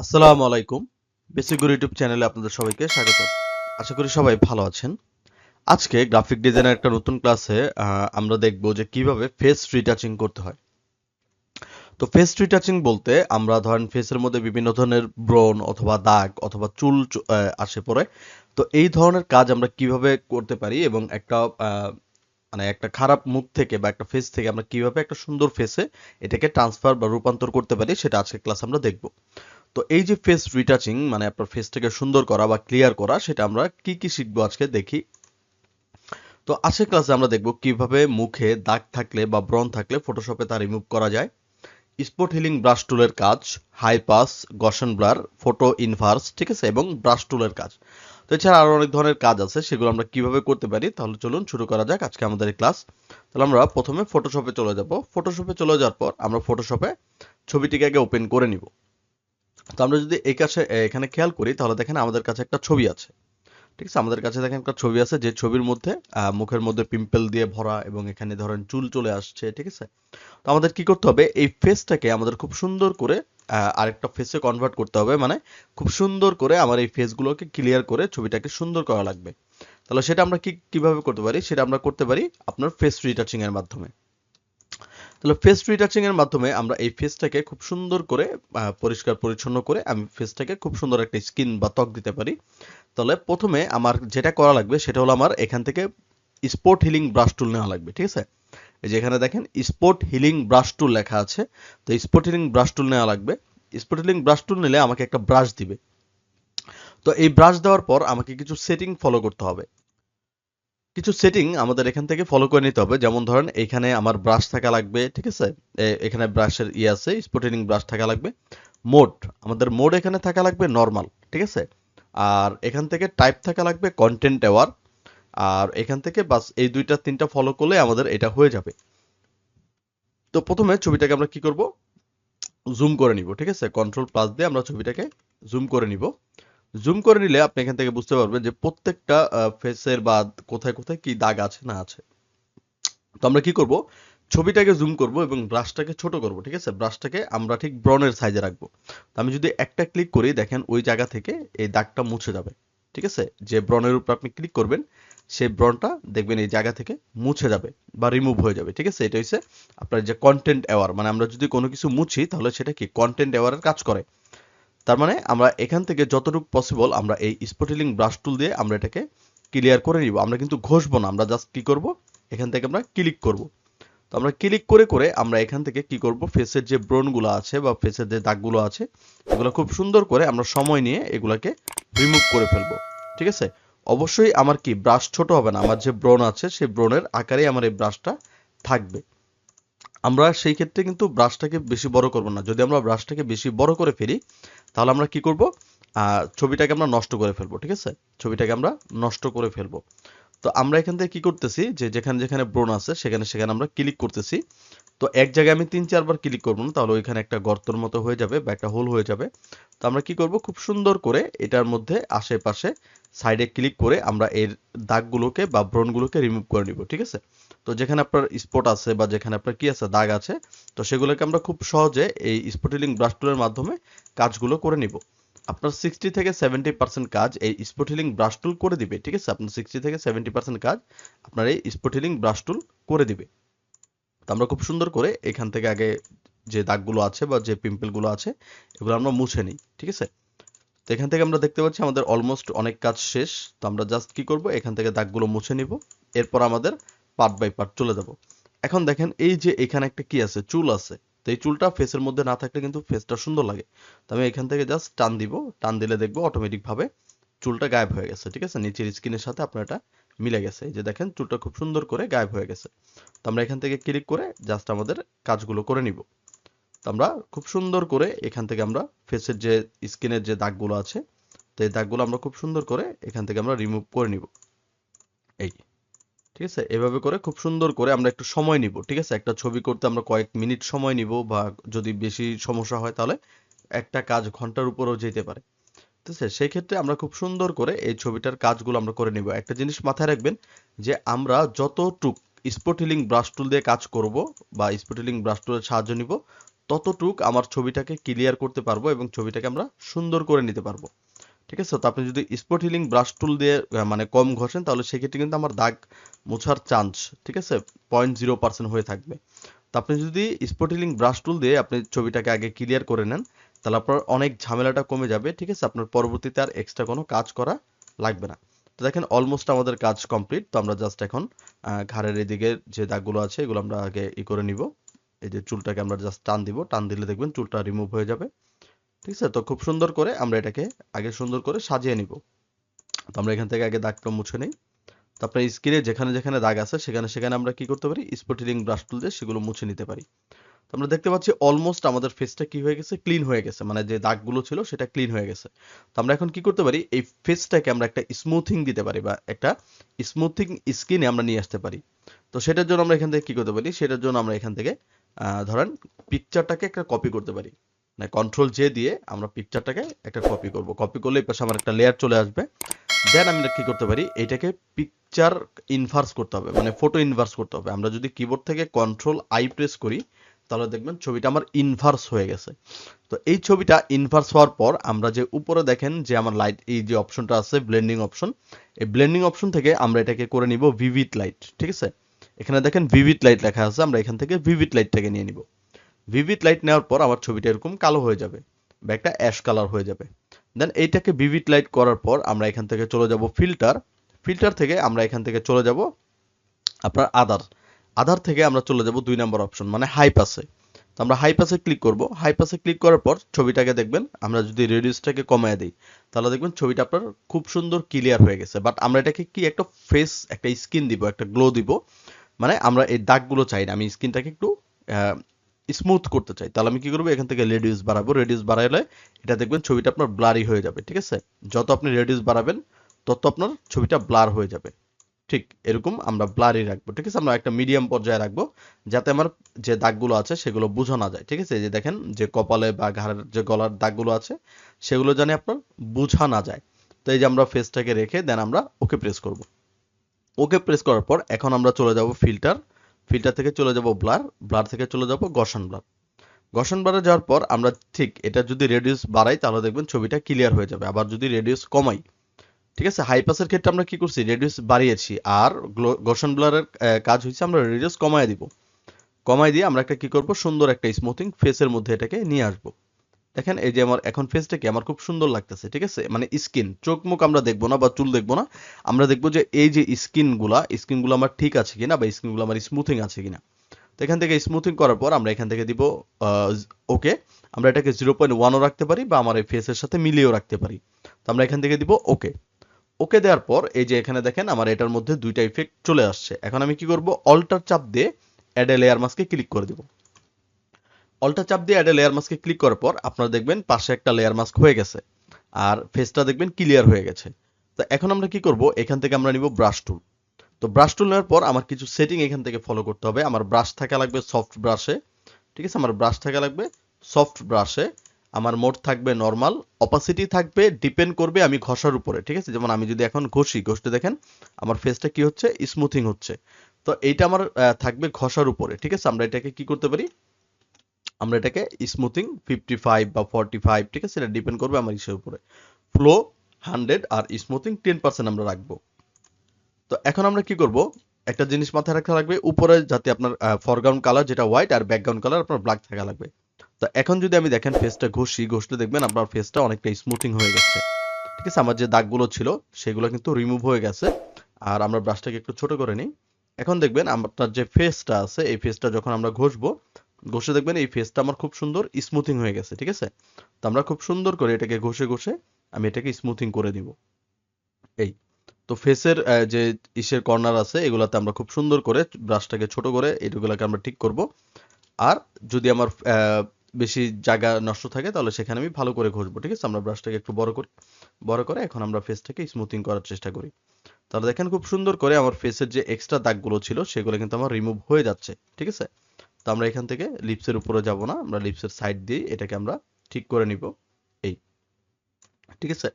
আসসালামু আলাইকুম। বেসিক গুরু ইউটিউব চ্যানেলে আপনাদের সবাইকে স্বাগত। আশা করি সবাই ভালো আছেন। আজকে গ্রাফিক ডিজাইনের একটা নতুন ক্লাসে আমরা দেখব যে কিভাবে ফেস রিটাচিং করতে হয়। তো ফেস রিটাচিং বলতে আমরা ধরেন ফেসের মধ্যে বিভিন্ন ধরনের ব্রণ অথবা দাগ অথবা চুল আসে পড়ে। তো এই ধরনের কাজ আমরা কিভাবে করতে পারি এবং একটা মানে একটা খারাপ মুখ থেকে বা একটা ফেস থেকে আমরা কিভাবে একটা সুন্দর ফেসে এটাকে ট্রান্সফার বা রূপান্তর করতে পারি সেটা আজকে ক্লাস আমরা দেখব। তো এই যে ফেস রিটাচিং মানে আপনার ফেসটাকে সুন্দর করা বা ক্লিয়ার করা সেটা আমরা কি কি শিখবো আজকে দেখি। তো আজকের ক্লাসে আমরা দেখব কিভাবে মুখে দাগ থাকলে বা ব্রণ থাকলে ফটোশপে তা রিমুভ করা যায়, স্পট হিলিং ব্রাশ টুলের কাজ, high pass, Gaussian blur, photo inverse, ঠিক আছে, এবং ব্রাশ টুলের কাজ। তো এছাড়া আরো অনেক ধরনের কাজ আছে, সেগুলো আমরা কিভাবে করতে পারি। তাহলে চলুন শুরু করা যাক আজকে আমাদের এই ক্লাস। তাহলে আমরা প্রথমে ফটোশপে চলে যাব। ফটোশপে চলে যাওয়ার পর আমরা ফটোশপে ছবিটিকে আগে ওপেন করে নিব। তো আমরা যদি এই কাছে এখানে খেয়াল করি তাহলে দেখেন আমাদের কাছে একটা ছবি আছে। ঠিক আছে, আমাদের কাছে দেখেন একটা ছবি আছে, যে ছবির মধ্যে মুখের মধ্যে পিম্পল দিয়ে ভরা এবং এখানে ধরেন চুল চলে আসছে। ঠিক আছে, তো আমাদের কি করতে হবে, এই ফেসটাকে আমাদের খুব সুন্দর করে আরেকটা ফেসে কনভার্ট করতে হবে। মানে খুব সুন্দর করে আমার এই ফেসগুলোকে ক্লিয়ার করে ছবিটাকে সুন্দর করা লাগবে। তাহলে সেটা আমরা কিভাবে করতে পারি, সেটা আমরা করতে পারি আপনার ফেস রিটাচিং এর মাধ্যমে। তাহলে ফেস রিটাচিং এর মাধ্যমে আমরা এই ফেসটাকে খুব সুন্দর করে পরিষ্কার পরিচ্ছন্ন করে আমি ফেসটাকে খুব সুন্দর একটা স্কিন বা ত্বক দিতে পারি। তাহলে প্রথমে আমার যেটা করা লাগবে সেটা হলো আমার এখান থেকে স্পট হিলিং ব্রাশ টুল নেওয়া লাগবে। ঠিক আছে, এই যে এখানে দেখেন স্পট হিলিং ব্রাশ টুল লেখা আছে। তো স্পট হিলিং ব্রাশ টুল নেওয়া লাগবে। স্পট হিলিং ব্রাশ টুল নিলে আমাকে একটা ব্রাশ দিবে। তো এই ব্রাশ দেওয়ার পর আমাকে কিছু সেটিং ফলো করতে হবে। কিছু সেটিং আমাদের এখান থেকে ফলো করে নিতে হবে। যেমন ধরেন এখানে আমার ব্রাশ থাকা লাগবে। ঠিক আছে, এখানে ব্রাশের আছে, স্পটেনিং ব্রাশ থাকা লাগবে। মোড, আমাদের মোড এখানে থাকা লাগবে নরমাল। ঠিক আছে, আর এখান থেকে টাইপ থাকা লাগবে কন্টেন্ট অ্যাওয়ার। আর এখান থেকে বাস এই দুইটা তিনটা ফলো করলে আমাদের এটা হয়ে যাবে। তো প্রথমে ছবিটাকে আমরা কি করব, জুম করে নিব। ঠিক আছে, কন্ট্রোল প্লাস দিয়ে আমরা ছবিটাকে জুম করে নিব। জুম করে নিলে আপনি এখান থেকে বুঝতে পারবেন যে প্রত্যেকটা ফেসের বা কোথায় কোথায় কি দাগ আছে না আছে। তো আমরা কি করব, ছবিটাকে জুম করব এবং ব্রাশটাকে ছোট করব। ঠিক আছে, ব্রাশটাকে আমরা ঠিক ব্রনের সাইজে রাখবো। তো আমি যদি একটা ক্লিক করি দেখেন ওই জায়গা থেকে এই দাগটা মুছে যাবে। ঠিক আছে, যে ব্রনের উপর আপনি ক্লিক করবেন সেই ব্রনটা দেখবেন এই জায়গা থেকে মুছে যাবে বা রিমুভ হয়ে যাবে। ঠিক আছে, এটা হচ্ছে আপনার যে কন্টেন্ট অ্যাওয়ার, মানে আমরা যদি কোনো কিছু মুছি তাহলে সেটা কি কন্টেন্ট অ্যাওয়ারের কাজ করে। তার মানে আমরা এখান থেকে যতটুকু পসিবল আমরা এই স্পটিলিং ব্রাশ টুল দিয়ে আমরা এটাকে ক্লিয়ার করে নিব। আমরা কিন্তু ঘষবো না, আমরা জাস্ট কি করব, এখান থেকে আমরা ক্লিক করব। তো আমরা ক্লিক করে করে আমরা এখান থেকে কি করব, ফেসের যে ব্রণগুলো আছে বা ফেসের যে দাগগুলো আছে এগুলো খুব সুন্দর করে আমরা সময় নিয়ে এগুলাকে রিমুভ করে ফেলবো। ঠিক আছে, অবশ্যই আমার কি ব্রাশ ছোট হবে না, আমার যে ব্রণ আছে সেই ব্রণের আকারেই আমার এই ব্রাশটা থাকবে। আমরা সেই ক্ষেত্রে কিন্তু ব্রাশটাকে বেশি বড় করব না। যদি আমরা ব্রাশটাকে বেশি বড় করে ফেলি তাহলে আমরা কি করব, ছবিটাকে আমরা নষ্ট করে ফেলবো। ঠিক আছে, ছবিটাকে আমরা নষ্ট করে ফেলবো। তো আমরা এখান থেকে কি করতেছি, যে যেখানে যেখানে ব্রণ আছে সেখানে সেখানে আমরা ক্লিক করতেছি। তো এক জায়গায় আমি ৩-৪ বার ক্লিক করব না, তাহলে ওইখানে একটা গর্তের মতো হয়ে যাবে বা একটা হোল হয়ে যাবে। তো আমরা কি করব, খুব সুন্দর করে এটার মধ্যে আশেপাশে সাইডে ক্লিক করে আমরা এর দাগগুলোকে বা ব্রণগুলোকে রিমুভ করে নিব। ঠিক আছে, তো যেখানে আপনার স্পট আছে বা যেখানে আপনার কি আছে দাগ আছে, তো সেগুলোকে আমরা খুব সহজে এই স্পটিলিং ব্রাশ টুলের মাধ্যমে কাজগুলো করে নিব। আপনার 60 থেকে 70% কাজ এই স্পট হিলিং ব্রাশ টুল করে দিবে। ঠিক আছে, আপনার 60 থেকে 70% কাজ আপনার এই স্পট হিলিং ব্রাশ টুল করে দিবে। তো আমরা খুব সুন্দর করে এখান থেকে আগে যে দাগগুলো আছে বা যে পিম্পল গুলো আছে এগুলো আমরা মুছে নিই। ঠিক আছে, তো এখান থেকে আমরা দেখতে পাচ্ছি আমাদের অলমোস্ট অনেক কাজ শেষ। তো আমরা জাস্ট কি করব, এখান থেকে দাগগুলো মুছে নিব। এরপর আমাদের পার্ট বাই পার্ট চলে যাব। এখন দেখেন এই যে এখানে একটা কি আছে, চুল আছে। তো এই চুলটা ফেসের মধ্যে না থাকলে কিন্তু ফেসটা সুন্দর লাগে। তো আমি এখান থেকে জাস্ট টান দিব, টান দিলে দেখবো অটোমেটিক ভাবে চুলটা গায়েব হয়ে গেছে। ঠিক আছে, নিচের স্কিনের সাথে আপনার এটা মিলে গেছে। এই যে দেখেন চুলটা খুব সুন্দর করে গায়েব হয়ে গেছে। তো আমরা এখান থেকে ক্লিক করে জাস্ট আমাদের কাজগুলো করে নিব। তো আমরা খুব সুন্দর করে এখান থেকে আমরা ফেসের যে স্কিনের যে দাগগুলো আছে, তো এই দাগগুলো আমরা খুব সুন্দর করে এখান থেকে আমরা রিমুভ করে নিব। এই, ঠিক আছে, এভাবে করে খুব সুন্দর করে আমরা একটু সময় নিব। ঠিক আছে, একটা ছবি করতে আমরা কয়েক মিনিট সময় নিব, বা যদি বেশি সমস্যা হয় তাহলে একটা কাজ ঘন্টার উপরেও যেতে পারে। ঠিক আছে, সেই ক্ষেত্রে আমরা খুব সুন্দর করে এই ছবিটার কাজগুলো আমরা করে নিব। একটা জিনিস মাথায় রাখবেন যে আমরা যতটুক স্পট হিলিং ব্রাশ টুল দিয়ে কাজ করব বা স্পট হিলিং ব্রাশ টুলের সাহায্য নিব, ততটুক আমার ছবিটাকে ক্লিয়ার করতে পারবো এবং ছবিটাকে আমরা সুন্দর করে নিতে পারবো। ঠিক আছে? তো আপনি যদি স্পট হিলিং ব্রাশ টুল দিয়ে মানে কম ঘষেন তাহলে সেক্ষেত্রে কিন্তু আমার দাগ মোছার চান্স, ঠিক আছে, 0.0% হয়ে থাকবে। তো আপনি যদি স্পট হিলিং ব্রাশ টুল দিয়ে আপনি ছবিটাকে আগে ক্লিয়ার করে নেন তাহলে আপনার অনেক ঝামেলাটা কমে যাবে। ঠিক আছে? আপনার পরবর্তীতে আর এক্সট্রা কোনো কাজ করা লাগবে না। তো দেখেন অলমোস্ট আমাদের কাজ কমপ্লিট। তো আমরা জাস্ট এখন ঘাড়ের এদিকে যে দাগগুলো আছে এগুলো আমরা আগে করে নিব। এই যে চুলটাকে আমরা জাস্ট টান দিব, টান দিলে দেখবেন চুলটা রিমুভ হয়ে যাবে। ঠিক আছে? তো খুব সুন্দর করে আমরা এটাকে আগে সুন্দর করে সাজিয়ে নিব। তো আমরা এখান থেকে আগে দাগটা মুছে নেই। তো আপনার স্ক্রিনে যেখানে যেখানে দাগ আছে সেখানে সেখানে আমরা কি করতে পারি, স্পটিলিং ব্রাশ টুল দিয়ে সেগুলো মুছে নিতে পারি। তো আমরা দেখতে পাচ্ছি অলমোস্ট আমাদের ফেসটা কি হয়ে গেছে, ক্লিন হয়ে গেছে, মানে যে দাগগুলো ছিল সেটা ক্লিন হয়ে গেছে। তো আমরা এখন কি করতে পারি, এই ফেসটাকে আমরা একটা স্মুথিং দিতে পারি বা একটা স্মুথিং স্কিনে আমরা নিয়ে আসতে পারি। তো সেটার জন্য আমরা এখান থেকে কি করতে পারি, সেটার জন্য আমরা এখান থেকে ধরেন পিকচারটাকে একটা কপি করতে পারি, মানে কন্ট্রোল জে দিয়ে আমরা পিকচারটাকে একটা কপি করব। কপি করলে এই পাশে আমার একটা লেয়ার চলে আসবে। দেন আমরা কি করতে পারি, এইটাকে পিকচার ইনভার্স করতে হবে, মানে ফটো ইনভার্স করতে হবে। আমরা যদি কিবোর্ড থেকে কন্ট্রোল আই প্রেস করি তাহলে দেখবেন ছবিটা আমার ইনভার্স হয়ে গেছে। তো এই ছবিটা ইনভার্স হওয়ার পর আমরা যে উপরে দেখেন যে আমার লাইট এই যে অপশনটা আছে ব্লেন্ডিং অপশন, এই ব্লেন্ডিং অপশন থেকে আমরা এটাকে করে নিব ভিভিড লাইট। ঠিক আছে? এখানে দেখেন ভিভিড লাইট লেখা আছে, আমরা এখান থেকে ভিভিড লাইটটাকে নিয়ে নিব। ভিভিড লাইট নেওয়ার পর আমার ছবিটা এরকম কালো হয়ে যাবে বা একটা অ্যাশ কালার হয়ে যাবে। দেন এইটাকে ভিভিড লাইট করার পর আমরা এখান থেকে চলে যাব ফিল্টার। ফিল্টার থেকে আমরা এখান থেকে চলে যাব আপনার আদার। আদার থেকে আমরা চলে যাব 2 নম্বর অপশন মানে হাই পাসে। তো আমরা হাই পাসে ক্লিক করব। হাই পাসে ক্লিক করার পর ছবিটাকে দেখবেন আমরা যদি রেডিউসটাকে কমায় দেই তাহলে দেখবেন ছবিটা আপনার খুব সুন্দর ক্লিয়ার হয়ে গেছে। বাট আমরা এটাকে কি একটা ফেস একটা স্কিন দিব, একটা গ্লো দিব, মানে আমরা এই দাগগুলো চাই না, আমি স্কিনটাকে একটু স্মুথ করতে চাই। তাহলে আমি কি করবো, এখান থেকে রেডিউস বাড়াবো। রেডিউস বাড়াইলে এটা দেখবেন ছবিটা আপনার ব্লারি হয়ে যাবে। ঠিক আছে? যত আপনি রেডিউস বাড়াবেন তত আপনার ছবিটা ব্লার হয়ে যাবে। ঠিক এরকম আমরা ব্লারই রাখবো। ঠিক আছে? আমরা একটা মিডিয়াম পর্যায়ে রাখবো যাতে আমার যে দাগগুলো আছে সেগুলো বোঝা না যায়। ঠিক আছে? এই যে দেখেন যে কপালে বা ঘাড়ের যে গলার দাগগুলো আছে সেগুলো জানি আপনার বোঝা না যায়। তো এই যে আমরা ফেসটাকে রেখে দেন আমরা ওকে প্রেস করব। ওকে প্রেস করার পর এখন আমরা চলে যাব ফিল্টার। ফিল্টার থেকে চলে যাব ব্লার। ব্লার থেকে চলে যাব গসন ব্লার। গসন ব্লারে যাওয়ার পর আমরা ঠিক এটা যদি রেডিউস বাড়াই তাহলে দেখবেন ছবিটা ক্লিয়ার হয়ে যাবে। আবার যদি রেডিউস কমাই, ঠিক আছে, হাই পাসের ক্ষেত্রে আমরা কি করছি, রেডিউস বাড়িয়েছি। আর গসন ব্লারের কাজ হচ্ছে আমরা রেডিউস কমায় দিব। কমায় দিয়ে আমরা একটা কি করব, সুন্দর একটা স্মুথিং ফেসের মধ্যে এটাকে নিয়ে আসবো। দেখেন এই যে আমার এখন ফেসটা কি আমার খুব সুন্দর লাগতেছে। ঠিক আছে? মানে স্কিন, চোখ মুখ আমরা দেখবো না বা চুল দেখবো না, আমরা দেখবো যে এই যে স্কিনগুলো আমার ঠিক আছে কিনা বা স্কিনগুলো আমার স্মুথিং আছে কিনা। তো এখান থেকে স্মুথিং করার পর আমরা এখান থেকে দিব ওকে। আমরা এটাকে 0.1ও রাখতে পারি বা আমার এই ফেসের সাথে মিলিয়েও রাখতে পারি। তো আমরা এখান থেকে দিব ওকে। ওকে দেওয়ার পর এই যে এখানে দেখেন আমার এটার মধ্যে দুইটা ইফেক্ট চলে আসছে। এখন আমি কি করব, অল্টার চাপ দিয়ে অ্যাড এ লেয়ার মাস্কে ক্লিক করে দিব। অল্টার চাপ দিয়ে অ্যাড এ লেয়ার মাস্কে ক্লিক করার পর আপনারা দেখবেন পাশে একটা লেয়ার মাস্ক হয়ে গেছে আর ফেসটা দেখবেন ক্লিয়ার হয়ে গেছে। তো এখন আমরা কি করব, এখান থেকে আমরা নিব ব্রাশ টুল। তো ব্রাশ টুল নেওয়ার পর আমার কিছু সেটিং এখান থেকে ফলো করতে হবে। আমার ব্রাশ থাকা লাগবে সফট ব্রাশে। ঠিক আছে? আমার ব্রাশ থাকা লাগবে সফট ব্রাশে। আমার মোড থাকবে নরমাল। অপাসিটি থাকবে ডিপেন্ড করবে আমি ঘষার উপরে। ঠিক আছে? যেমন আমি যদি এখন ঘষতে দেখেন আমার ফেসটা কি হচ্ছে, স্মুথিং হচ্ছে। তো এইটা আমার থাকবে ঘষার উপরে। ঠিক আছে? আমরা এটাকে কি করতে পারি, আমরা এটাকে স্মুথিং 55 বা 45, ঠিক আছে, এটা ডিপেন্ড করবে আমার ইসের উপরে। ফ্লো 100 আর স্মুথিং 10% আমরা রাখবো। তো এখন আমরা কি করব, একটা জিনিস মাথায় রাখা লাগবে, উপরে যাতে আপনার ফরগ্রাউন্ড কালার যেটা হোয়াইট আর ব্যাকগ্রাউন্ড কালার আপনার ব্ল্যাক থাকা লাগবে। তো এখন যদি আমি দেখেন ফেসটা ঘষলে দেখবেন আপনার ফেসটা অনেকটা স্মুথিং হয়ে গেছে। ঠিক আছে? আমার যে দাগগুলো ছিল সেগুলো কিন্তু রিমুভ হয়ে গেছে। আর আমরা ব্রাশটাকে একটু ছোট করে নিই। এখন দেখবেন আপনার যে ফেসটা আছে এই ফেসটা যখন আমরা ঘষে দেখবেন এই ফেসটা আমার খুব সুন্দর স্মুথিং হয়ে গেছে। ঠিক আছে? তো আমরা খুব সুন্দর করে এটাকে ঘষে আমি এটাকে স্মুথিং করে দিব। এই তো ফেসের যে ইসের কর্নার আছে এগুলাতে আমরা খুব সুন্দর করে ব্রাশটাকে ছোট করে এগুলাকে আমরা ঠিক করব। আর যদি আমার বেশি জায়গা নষ্ট থাকে তাহলে সেখানে আমি ভালো করে ঘষবো। ঠিক আছে? আমরা ব্রাশটাকে একটু বড় করে এখন আমরা ফেসটাকে স্মুথিং করার চেষ্টা করি। তাহলে দেখেন খুব সুন্দর করে আমার ফেসের যে এক্সট্রা দাগগুলো ছিল সেগুলো কিন্তু আমার রিমুভ হয়ে যাচ্ছে। ঠিক আছে? তো আমরা এখান থেকে লিপসের উপরে যাব না, আমরা লিপসের সাইড দিয়ে এটাকে আমরা ঠিক করে নিব। এই, ঠিক আছে?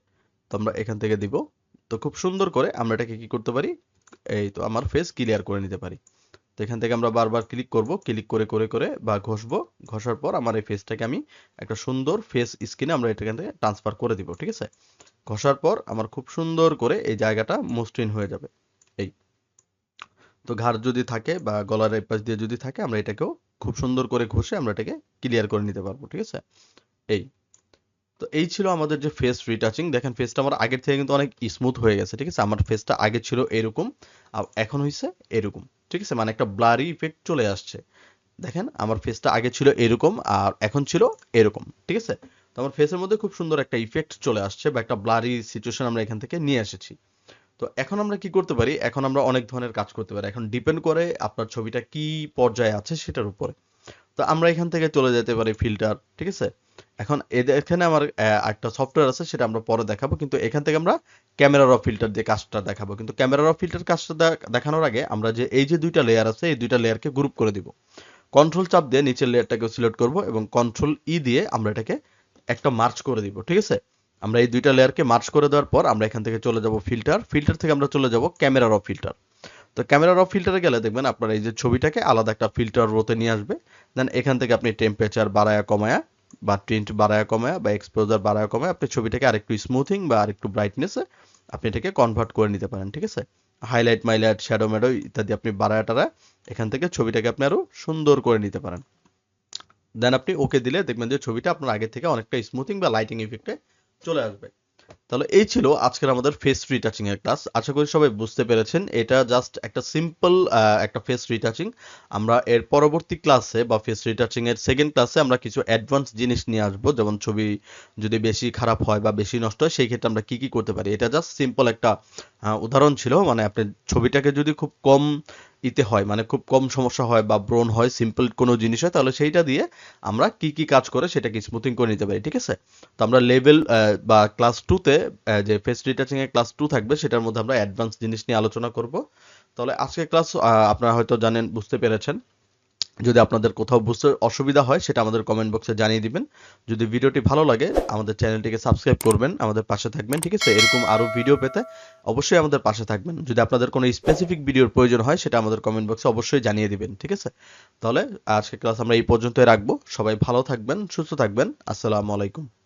তো আমরা এখান থেকে দিব। তো খুব সুন্দর করে আমরা এটাকে কি করতে পারি, এই তো আমার ফেস ক্লিয়ার করে নিতে পারি। তো এখান থেকে আমরা বারবার ক্লিক করব, ক্লিক করে করে করে বা ঘষবো, ঘষার পর আমার এই ফেসটাকে আমি একটা সুন্দর ফেস স্ক্রিনে আমরা এটা এখান থেকে ট্রান্সফার করে দিব, ঠিক আছে? ঘষার পর আমার খুব সুন্দর করে এই জায়গাটা মসৃণ হয়ে যাবে। এই তো ঘাড় যদি থাকে বা গলার এই পাশ দিয়ে যদি থাকে আমরা এটাকেও খুব সুন্দর করে ঘষে আমরা এটাকে ক্লিয়ার করে নিতে পারবো, ঠিক আছে? এই তো এই ছিল আমাদের যে ফেস রিটাচিং। দেখেন ফেসটা আমার আগের থেকে কিন্তু অনেক স্মুথ হয়ে গেছে, ঠিক আছে? আমার ফেসটা আগে ছিল এরকম, আর এখন হইছে এরকম, ঠিক আছে? মানে একটা ব্লারি ইফেক্ট চলে আসছে। দেখেন আমার ফেসটা আগে ছিল এরকম আর এখন ছিল এরকম, ঠিক আছে? তো আমার ফেসের মধ্যে খুব সুন্দর একটা ইফেক্ট চলে আসছে বা একটা ব্লারি সিচুয়েশন আমরা এখান থেকে নিয়ে এসেছি। তো এখন আমরা কি করতে পারি? এখন আমরা অনেক ধরনের কাজ করতে পারি। এখন ডিপেন্ড করে আপনার ছবিটা কি পর্যায়ে আছে সেটার উপরে। তো আমরা এখান থেকে চলে যেতে পারি ফিল্টার, ঠিক আছে? এখন এখানে আমার একটা সফটওয়্যার আছে, সেটা আমরা পরে দেখাবো, কিন্তু এখান থেকে আমরা ক্যামেরা র ফিল্টার দিয়ে কাজটা দেখাবো। কিন্তু ক্যামেরা র ফিল্টার কাজটা দেখানোর আগে আমরা যে এই যে দুইটা লেয়ার আছে এই দুইটা লেয়ারকে গ্রুপ করে দিব। কন্ট্রোল চাপ দিয়ে নিচের লেয়ারটাকে সিলেক্ট করব এবং কন্ট্রোল ই দিয়ে আমরা এটাকে একটা মার্জ করে দিব, ঠিক আছে? আমরা এই দুইটা লেয়ারকে মার্জ করে দেওয়ার পর আমরা এখান থেকে চলে যাব ফিল্টার, ফিল্টার থেকে আমরা চলে যাব ক্যামেরা র ফিল্টার। তো ক্যামেরা র ফিল্টারে গেলে দেখবেন আপনার এই যে ছবিটাকে আলাদা একটা ফিল্টার রোতে নিয়ে আসবে। দেন এখান থেকে আপনি টেম্পারেচার বাড়ায়া কমায়া বা টিন্ট বাড়ায়া কমায়া বা এক্সপোজার বাড়ায়া কমায়া আপনি ছবিটাকে আরেকটু স্মুথিং বা আরেকটু ব্রাইটনেসে আপনি এটাকে কনভার্ট করে নিতে পারেন, ঠিক আছে? হাইলাইট মাইলাইট শ্যাডো ম্যাডো ইত্যাদি আপনি বাড়ায়া টাড়ায় এখান থেকে ছবিটাকে আপনি আরো সুন্দর করে নিতে পারেন। দেন আপনি ওকে দিলে দেখবেন যে ছবিটা আপনার আগে থেকে অনেকটা স্মুথিং বা লাইটিং ইফেক্টে চলে আসবে। তাহলে এই ছিল আজকের আমাদের ফেস রিটাচিং এর ক্লাস। আশা করি সবাই বুঝতে পেরেছেন। এটা জাস্ট একটা সিম্পল একটা ফেস রিটাচিং। আমরা এর পরবর্তী ক্লাসে বা ফেস রিটাচিং এর সেকেন্ড ক্লাসে আমরা কিছু অ্যাডভান্স জিনিস নিয়ে আসবো, যেমন ছবি যদি বেশি খারাপ হয় বা বেশি নষ্ট হয় সেই ক্ষেত্রে আমরা কি কি করতে পারি। এটা জাস্ট সিম্পল একটা উদাহরণ ছিল। মানে আপনি ছবিটাকে যদি খুব কম ইতে হয়, মানে খুব কম সমস্যা হয় বা ব্রোন হয়, সিম্পল কোনো জিনিস হয়, তাহলে সেইটা দিয়ে আমরা কি কি কাজ করে সেটাকে স্মুথিং করে নিতে পারি, ঠিক আছে? তো আমরা লেভেল বা ক্লাস 2 তে যে ফেস রিটাচিং এর ক্লাস 2 থাকবে সেটার মধ্যে আমরা অ্যাডভান্স জিনিস নিয়ে আলোচনা করব। তাহলে আজকের ক্লাস আপনারা হয়তো জানেন, বুঝতে পেরেছেন। যদি আপনাদের কোথাও বুঝতে অসুবিধা হয় সেটা আমাদের কমেন্ট বক্সে জানিয়ে দিবেন। যদি ভিডিওটি ভালো লাগে আমাদের চ্যানেলটিকে সাবস্ক্রাইব করবেন, আমাদের পাশে থাকবেন, ঠিক আছে? এরকম আরো ভিডিও পেতে অবশ্যই আমাদের পাশে থাকবেন। যদি আপনাদের কোনো স্পেসিফিক ভিডিওর প্রয়োজন হয় সেটা আমাদের কমেন্ট বক্সে অবশ্যই জানিয়ে দিবেন, ঠিক আছে? তাহলে আজকের ক্লাস আমরা এই পর্যন্তই রাখবো। সবাই ভালো থাকবেন, সুস্থ থাকবেন। আসসালামু আলাইকুম।